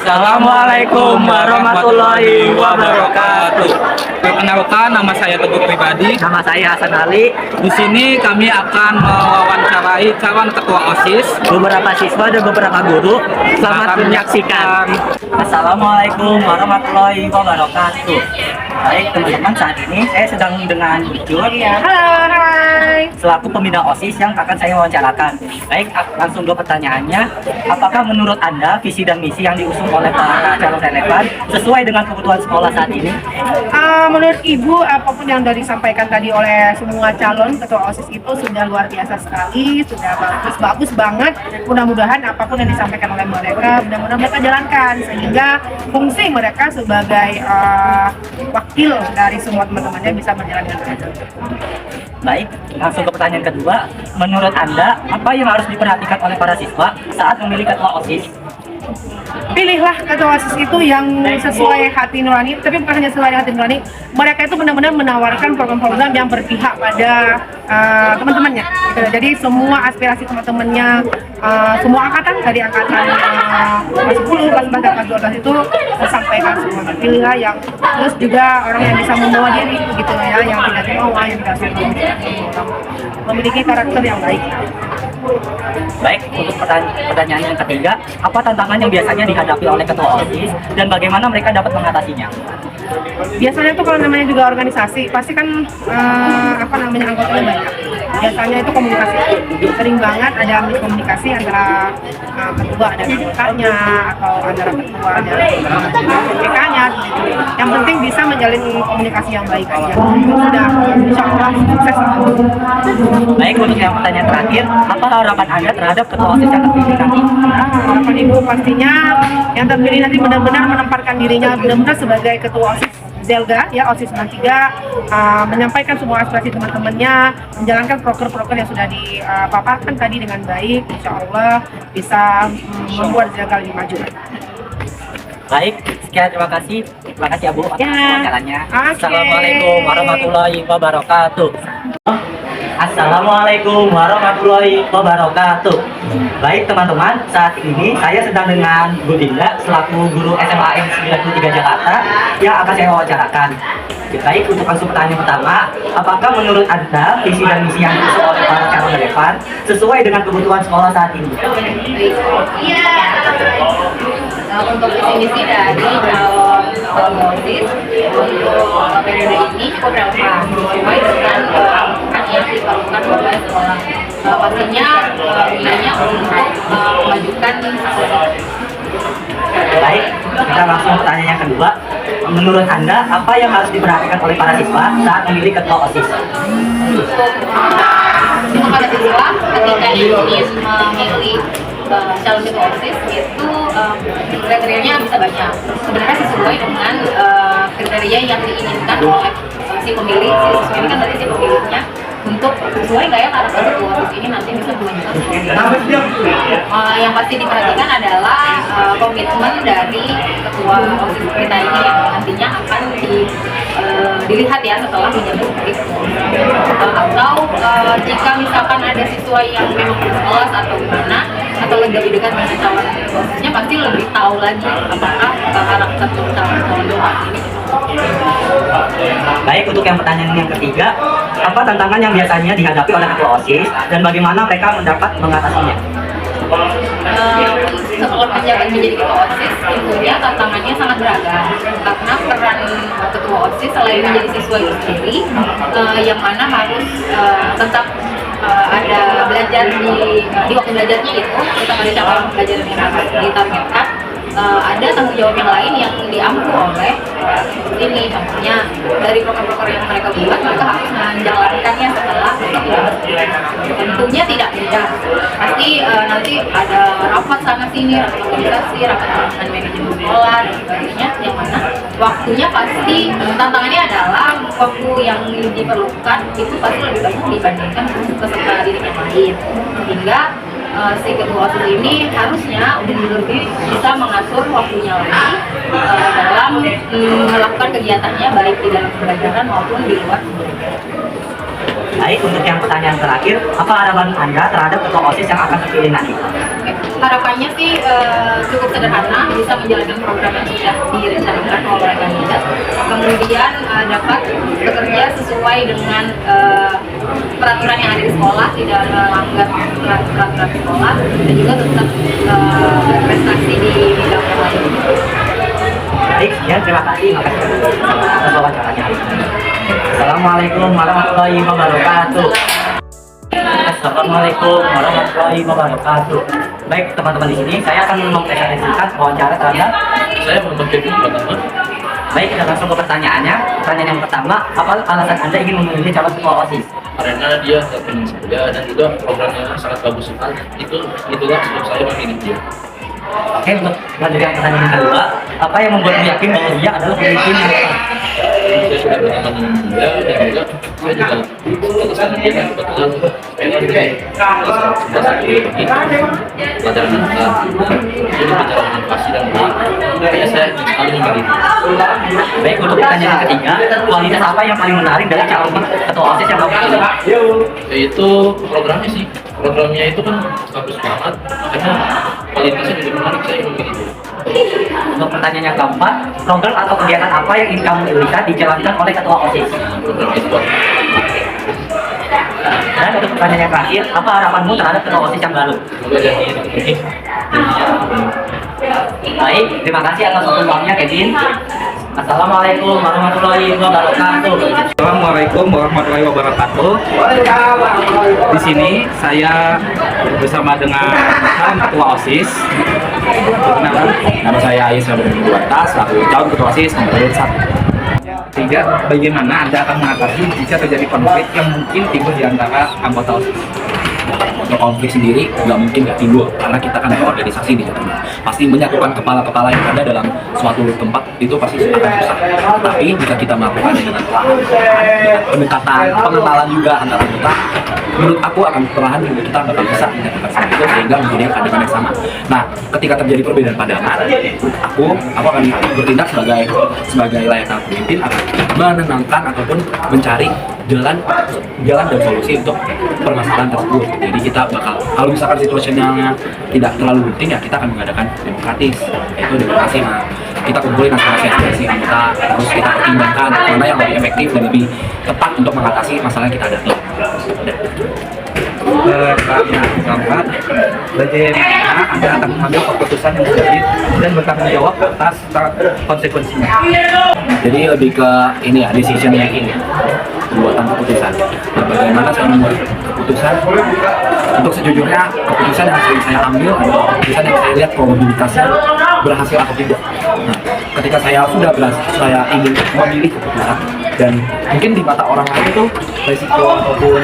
Assalamualaikum warahmatullahi wabarakatuh. Perkenalkan, nama saya Teguh Pribadi. Nama saya Hasan Ali. Di sini kami akan mewawancarai calon ketua OSIS, Beberapa siswa dan beberapa guru. Selamat menyaksikan. Assalamualaikum warahmatullahi wabarakatuh. Baik teman-teman, saat ini saya sedang dengan Jujur. Halo, hai. Selaku pembina OSIS yang akan saya wawancarakan. Baik, langsung dua pertanyaannya. Apakah menurut Anda visi dan misi yang diusung oleh para calon relevan sesuai dengan kebutuhan sekolah saat ini? Menurut Ibu, apapun yang sudah disampaikan tadi oleh semua calon ketua OSIS itu sudah luar biasa sekali, sudah bagus banget. Mudah-mudahan apapun yang disampaikan oleh mereka, mudah-mudahan mereka jalankan sehingga fungsi mereka sebagai wakil dari semua teman-temannya bisa berjalan dengan baik. Baik, langsung ke pertanyaan kedua. Menurut Anda, apa yang harus diperhatikan oleh para siswa saat memilih ketua OSIS? Pilihlah ketua OSIS itu yang sesuai hati nurani, tapi bukan hanya sesuai hati nurani. Mereka itu benar-benar menawarkan program-program yang berpihak pada teman-temannya. Gitu. Jadi semua aspirasi teman-temannya, semua angkatan dari angkatan kelas 10, kelas 11, dan kelas 12 itu disampaikan semua. Pilihlah yang terus juga orang yang bisa membawa diri, gitu ya, yang tidak terbawa, yang tidak sombong, memiliki karakter yang baik. Baik, untuk pertanyaan yang ketiga, apa tantangan yang biasanya dihadapi oleh ketua OSIS dan bagaimana mereka dapat mengatasinya? Biasanya tuh kalau namanya juga organisasi, pasti kan anggotanya banyak. Biasanya itu komunikasi, sering banget ada miskomunikasi antara ketua dan anggotanya atau antara ketua dan PK-nya gitu. Yang penting bisa menjalin komunikasi yang baik aja. Sudah, insya Allah sukses. Baik, untuk yang pertanyaan terakhir, apa harapan Anda terhadap ketua OSIS yang terpilih nanti? Harapan Ibu pastinya yang terpilih nanti benar-benar menempatkan dirinya benar-benar sebagai ketua OSIS Zelga, ya OSIS 93, menyampaikan semua aspirasi teman-temannya, menjalankan proker-proker yang sudah dipaparkan tadi dengan baik, insya Allah bisa membuat Zelga lebih maju. Baik, sekian terima kasih. Terima kasih Abu atas wawancaranya. Okay. Assalamualaikum warahmatullahi wabarakatuh. Assalamualaikum warahmatullahi wabarakatuh. Baik teman-teman, saat ini saya sedang dengan Bu Dinda selaku guru SMAN 93 Jakarta yang akan saya wawancarakan. Baik, untuk langsung pertanyaan pertama, apakah menurut Anda visi dan misi yang diusung oleh para calon relevan sesuai dengan kebutuhan sekolah saat ini? Iya. Untuk visi misi dari calon OSIS untuk periode ini cukup relevan sesuai dengan yang diperlukan oleh sekolah. Pastinya gunanya untuk memajukan sekolah. Baik, kita langsung pertanyaan yang kedua. Menurut Anda, apa yang harus diperhatikan oleh para siswa saat memilih ketua OSIS? Untuk para siswa, ketika ingin memilih calon ketua OSIS itu kriterianya bisa banyak. Sebenarnya sesuai dengan kriteria yang diinginkan oleh si pemilih. Si siswa ini kan berarti si pemilihnya untuk sesuai nggak ya karakter ketua OSIS ini nanti bisa memajukan. Yang pasti diperhatikan adalah komitmen dari ketua OSIS kita ini yang nantinya akan dilihat ya setelah menjabat sebagai ketua OSIS. Atau jika misalkan ada siswa yang memang bersekolah atau gimana atau lebih dekat dengan calon OSISnya, pasti lebih tahu lagi apakah karakter calon OSIS ini. Baik, untuk yang pertanyaan yang ketiga, apa tantangan yang biasanya dihadapi oleh ketua OSIS dan bagaimana mereka mendapat mengatasinya? Setelah menjabat menjadi ketua OSIS, tentunya tantangannya sangat beragam karena peran ketua OSIS selain menjadi siswa itu sendiri, yang mana harus tetap ada belajar di waktu belajarnya itu tetap ada capaian pelajaran yang harus ditargetkan. Ada tanggung jawab yang lain yang diampu oleh ini, contohnya dari proker-proker yang mereka buat, mereka harus menjalankannya setelah menjabat. Tentunya tidak mudah, pasti nanti ada rapat sana sini, rapat organisasi, rapat dengan manajemen sekolah dan sebagainya, yang mana waktunya pasti tantangannya adalah waktu yang diperlukan itu pasti lebih banyak dibandingkan peserta didik yang lain, sehingga si ketua OSIS ini harusnya lebih bisa mengatur waktunya lagi dalam melakukan kegiatannya baik di dalam pembelajaran maupun di luar. Baik, untuk yang pertanyaan terakhir, apa harapan Anda terhadap ketua OSIS yang akan terpilih nanti? harapannya sih cukup sederhana, bisa menjalankan program yang sudah direncanakan oleh kandidat, kemudian dapat bekerja sesuai dengan peraturan yang ada di sekolah, tidak melanggar peraturan sekolah, dan juga tetap berprestasi di bidang yang lain. Baik, sekian terima kasih atas wawancaranya. Assalamualaikum warahmatullahi wabarakatuh. Assalamualaikum warahmatullahi wabarakatuh. Baik teman-teman di sini, saya akan mempresentasikan wawancara terhadap. Saya Muhammad Kevin pertama. Baik, kita langsung ke pertanyaannya. Pertanyaan yang pertama, apa alasan Anda ingin memilih calon ketua OSIS? Karena dia pengen muda dan juga programnya sangat bagus sekali. Itulah sebab saya memilih dia. Oke, untuk melanjutkan pertanyaan yang kedua, apa yang membuatmu yakin bahwa dia adalah pemimpin yang tepat? Saya sudah berteman muda dan juga saya juga lulusan dia dan kebetulan saya juga pelajaran jadi bicara inovasi dan makanya saya sekali memilih. Baik, untuk pertanyaan yang ketiga, kualitas apa yang paling menarik dari calon ketua OSIS yang kamu pilih? Yaitu programnya sih. Programnya itu kan bagus banget karena kualitasnya juga menarik, saya memilih dia. Untuk pertanyaan yang keempat, program atau kegiatan apa yang ingin kamu lihat dijalankan oleh ketua OSIS? Program e-sport. Dan untuk pertanyaan yang terakhir, apa harapanmu terhadap ketua OSIS yang baru? Semoga dia Baik, terima kasih atas waktunya Kevin. Assalamualaikum warahmatullahi wabarakatuh. Assalamualaikum warahmatullahi wabarakatuh. Di sini saya bersama dengan calon ketua OSIS. Nama saya Ayesha Berduata, selaku calon ketua OSIS nomor urut 1. Tiga, bagaimana Anda akan mengatasi jika terjadi konflik yang mungkin timbul di antara anggota OSIS? Untuk konflik sendiri nggak mungkin nggak timbul karena kita kan organisasi di sana. Pasti menyatukan kepala-kepala yang ada dalam suatu tempat itu pasti akan susah. Tapi jika kita melakukannya dengan perlahan, dengan pendekatan, pengenalan juga antara kita, menurut aku akan perlahan juga kita bakal bisa menyatukan semua itu sehingga menjadi pandangan yang sama. Nah, ketika terjadi perbedaan pandangan, aku akan bertindak sebagai layaknya pemimpin akan menenangkan ataupun mencari jalan dan solusi untuk permasalahan tersebut. Jadi kita bakal, kalau misalkan situasionalnya tidak terlalu penting ya kita akan mengadakan demokratis, yaitu demokrasi. Nah, kita kumpulin aspirasi anggota, terus kita pertimbangkan mana yang lebih efektif dan lebih tepat untuk mengatasi masalah yang kita hadapi. Pertanyaan keempat, bagaimana Anda akan mengambil keputusan yang sulit dan bertanggung jawab atas konsekuensinya? Jadi lebih ke ini ya, decision making ya, pembuatan keputusan. Nah, bagaimana saya membuat keputusan? Untuk sejujurnya, keputusan yang sering saya ambil adalah keputusan yang saya lihat probabilitasnya berhasil atau tidak. Nah, ketika saya sudah berhasil, saya ingin memilih keputusan dan mungkin di mata orang lain itu resiko ataupun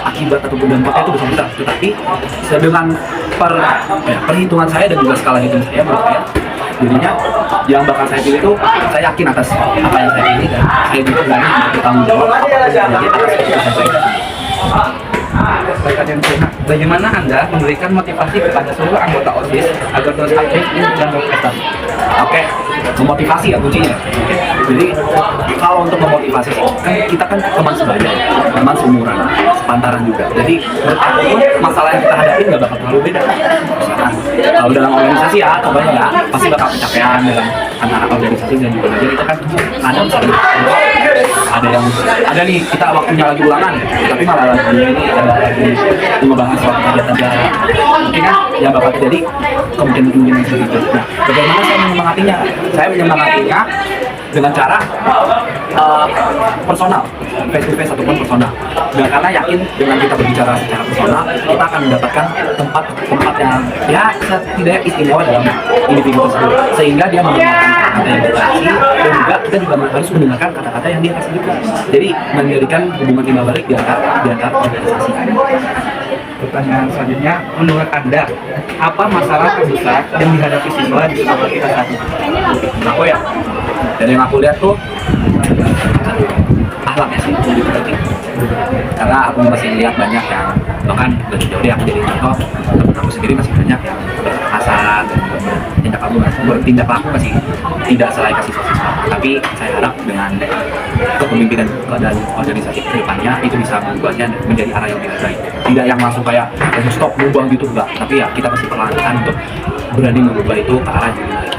akibat ataupun dampaknya itu besar, tetapi dengan perhitungan saya dan juga skala hitung saya, menurut saya jadinya yang bakal saya pilih itu saya yakin atas apa yang saya pilih dan saya juga berani bertanggung jawab atas keputusan saya. Bagaimana Anda memberikan motivasi kepada seluruh anggota OSIS agar terus aktif dan berprestasi? Oke, memotivasi ya kuncinya. Jadi kalau untuk memotivasi sih, kan kita kan teman sebaya, teman seumuran, sepantaran juga. Jadi menurut aku masalah yang kita hadapi nggak bakal terlalu beda. Misalkan kalau dalam organisasi ya, contohnya ya pasti bakal kecapean dalam antara organisasi dan juga belajar itu kan ada misalnya ada nih kita waktunya lagi ulangan, tapi malah lagi ini ada lagi membahas soal kegiatan dia, mungkin kan yang bakal terjadi kemungkinan seperti itu. Nah, bagaimana saya menyemangatinya? Saya menyemangatinya dengan cara personal, face to face ataupun personal. Dan karena yakin dengan kita berbicara secara personal, kita akan mendapatkan tempat yang ya setidaknya istimewa dalam individu tersebut, sehingga dia mendengarkan kata-kata yang kita kasih dan juga kita juga harus mendengarkan kata-kata yang dia kasih juga. Jadi menjadikan hubungan timbal balik di antara organisasi. Pertanyaan selanjutnya, menurut Anda, apa masalah terbesar yang dihadapi siswa di sekolah kita saat ini? Aku ya, dari yang aku lihat tuh akhlaknya sih lebih penting. Karena aku masih lihat banyak yang bahkan dari jauh aku jadi contoh, temen aku sendiri masih banyak yang berkekerasan dan bertindak laku masih tidak selain kasih siswa. Tapi saya harap dengan kepemimpinan dan organisasi ke depannya itu bisa membuatnya menjadi arah yang lebih baik. Tidak yang langsung kayak langsung stop berubah gitu, enggak. Tapi ya kita pasti perlahan untuk berani mengubah itu ke arah yang lebih baik.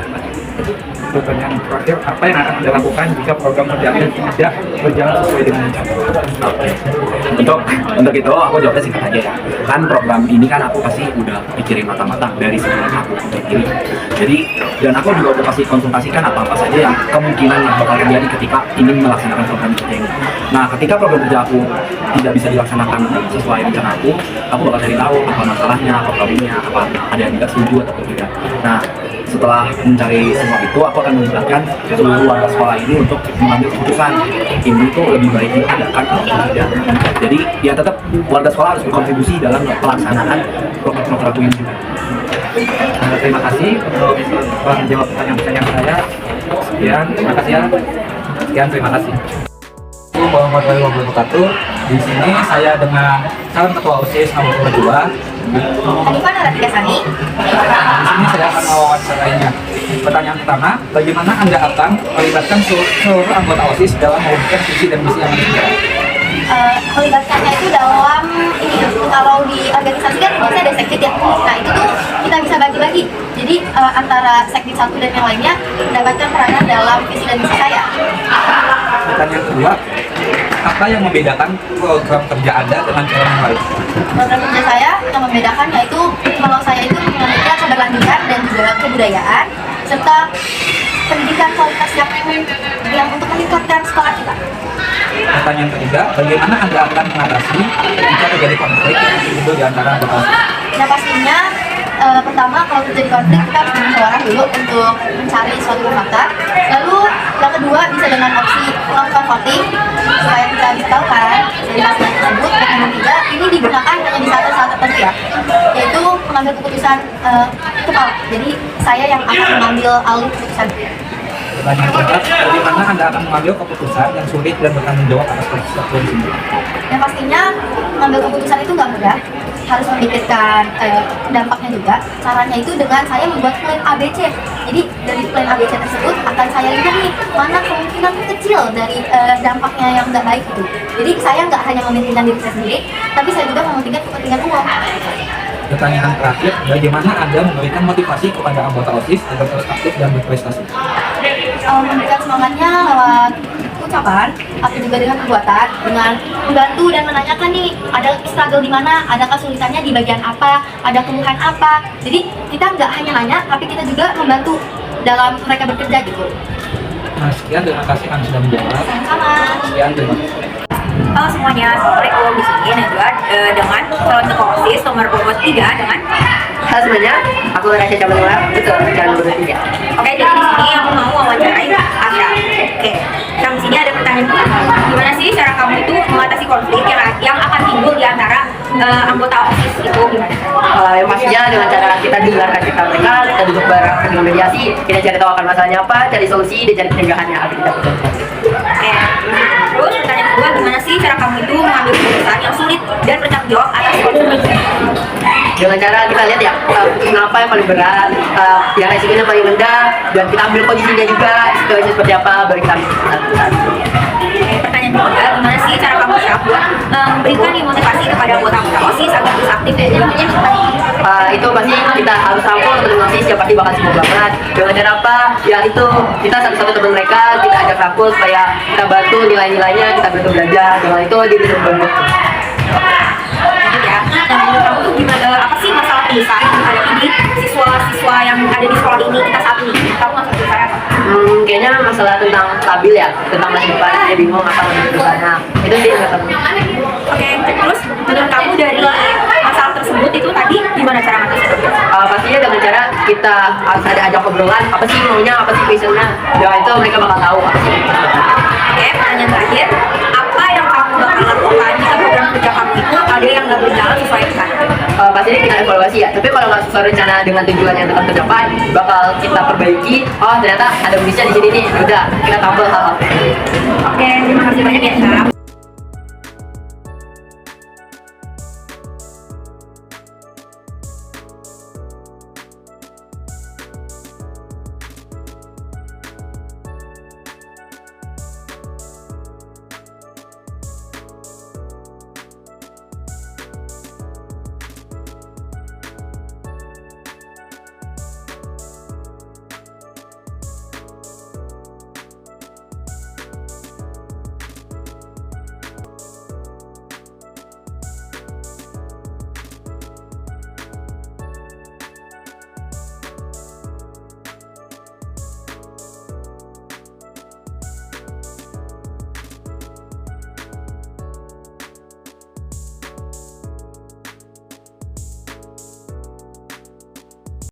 Pertanyaan terakhir, apa yang akan Anda lakukan jika program kerja Anda tidak berjalan sesuai dengan rencana? Oke. Untuk itu aku jawabnya singkat aja ya. Kan program ini kan aku pasti udah pikirin matang-matang dari sebelum aku untuk ini. Jadi dan aku juga udah pasti konsultasikan apa-apa saja yang kemungkinan yang bakal terjadi ketika ingin melaksanakan program kerja ini. Nah, ketika program kerja aku tidak bisa dilaksanakan sesuai rencana aku bakal cari tahu apa masalahnya, apa problemnya, apa ada yang tidak setuju atau tidak. Nah, setelah mencari semua itu, aku akan melibatkan seluruh warga sekolah ini untuk mengambil keputusan ini tuh lebih baik diadakan atau tidak. Jadi ya tetap warga sekolah harus berkontribusi dalam pelaksanaan program-program aku ini juga. Terima kasih untuk menjawab pertanyaan-pertanyaan saya. Sekian, terima kasih ya. Sekian, terima kasih. Assalamualaikum warahmatullahi wabarakatuh. Di sini saya dengan calon ketua OSIS nomor 2. Hanifah Naratikasani. Di sini saya akan mewawancarainya. Pertanyaan pertama, bagaimana Anda akan melibatkan seluruh anggota OSIS dalam mewujudkan visi dan misi yang Anda? Melibatkannya itu dalam ini, kalau di organisasi kan biasa ada sekdit ya. Nah itu tuh kita bisa bagi-bagi. Jadi antara sekdit satu dan yang lainnya mendapatkan peranan dalam visi dan misi saya. Pertanyaan kedua, apa yang membedakan program kerja Anda dengan program yang lain? Program kerja saya yang membedakan yaitu kalau saya itu mengajarkan keberlanjutan dan juga kebudayaan serta pendidikan kualitas yang untuk meningkatkan sekolah kita. Pertanyaan ketiga, bagaimana Anda akan mengatasi jika terjadi konflik yang timbul di antara anggota OSIS? Nah pastinya pertama kalau terjadi konflik kita harus bermusyawarah dulu untuk mencari suatu fakta. Lalu yang kedua bisa dengan opsi melakukan voting supaya kita bisa tahu kan dari masalah tersebut. Dan yang ketiga ini digunakan hanya di saat-saat tertentu ya, yaitu mengambil keputusan kepala. Jadi saya yang akan mengambil alih keputusan. Pertanyaan keempat, bagaimana Anda akan mengambil keputusan yang sulit dan bertanggung jawab atas persatuan ini? Yang pastinya mengambil keputusan itu nggak mudah, harus memikirkan dampaknya juga. Caranya itu dengan saya membuat plan ABC. Jadi dari plan ABC tersebut akan saya lihat nih mana kemungkinan kecil dari dampaknya yang nggak baik itu. Jadi saya nggak hanya mementingkan diri saya sendiri, tapi saya juga mementingkan kepentingan umum. Pertanyaan terakhir, bagaimana Anda memberikan motivasi kepada anggota OSIS agar terus aktif dan berprestasi? Memberikan semangatnya lewat ucapan, tapi juga dengan perbuatan, dengan membantu dan menanyakan nih ada struggle di mana, ada kesulitannya di bagian apa, ada keluhan apa. Jadi kita nggak hanya nanya, tapi kita juga membantu dalam mereka bekerja gitu. Nah, sekian, terima kasih Anda sudah menjawab. Sama-sama. Sekian, terima kasih. Halo semuanya, assalamualaikum. Di sini Najwa dengan calon ketua OSIS nomor urut 3 dengan. Halo semuanya, aku Rasya Cabalula, betul, calon urut 3. Oke, jadi di sini aku mau wawancarai Asya. Oke, di sini ada pertanyaan pertama. Gimana sih cara kamu itu mengatasi konflik yang akan timbul di antara anggota OSIS itu gimana? Yang pastinya dengan cara kita dengarkan cerita mereka, kita duduk bareng dengan mediasi, kita cari tahu akan masalahnya apa, cari solusi, dan cari pencegahannya agar kita bisa. Oke, terus pertanyaan kedua, gimana sih cara kamu itu mengambil keputusan yang sulit dan bertanggung jawab atas konsekuensi? Dengan cara kita lihat ya, kenapa yang paling berat, yang resikonya paling rendah, dan kita ambil posisinya juga, situasinya seperti apa, baru kita ambil keputusan. Pertanyaan ketiga, gimana sih cara kamu buat memberikan motivasi kepada anggota OSIS agar terus aktif dan Itu pasti kita harus rangkul teman OSIS yang pasti bakal sibuk banget. Dengan cara apa? Ya itu kita satu-satu teman mereka, kita ajak rangkul supaya kita bantu nilai-nilainya, kita bantu belajar. Dengan itu dia bisa membantu. ya. Nah, menurut kamu tuh gimana? Apa sih masalah terbesar yang dihadapi di siswa-siswa yang ada di sekolah ini kita saat ini? Kamu masalah terbesar apa? Kayaknya masalah tentang stabil ya, tentang masa depan. Dia bingung apa lebih ke sana. Itu sih masalah. Oke, terus menurut kamu dari masalah tersebut itu tadi gimana cara mengatasinya? Pastinya dengan cara kita harus ada ajak obrolan, apa sih maunya, apa sih visionnya. Dengan itu mereka bakal tahu apa sih. Oke, pertanyaan terakhir, apa yang kamu bakal lakukan jika program kerja kamu itu ada yang nggak berjalan sesuai rencana? Pastinya kita evaluasi ya, tapi kalau nggak sesuai rencana dengan tujuan yang tetap tercapai, bakal kita perbaiki. Oh ternyata ada bisnya di sini nih, udah kita tambah hal-hal. Oke, terima kasih banyak ya, Sam.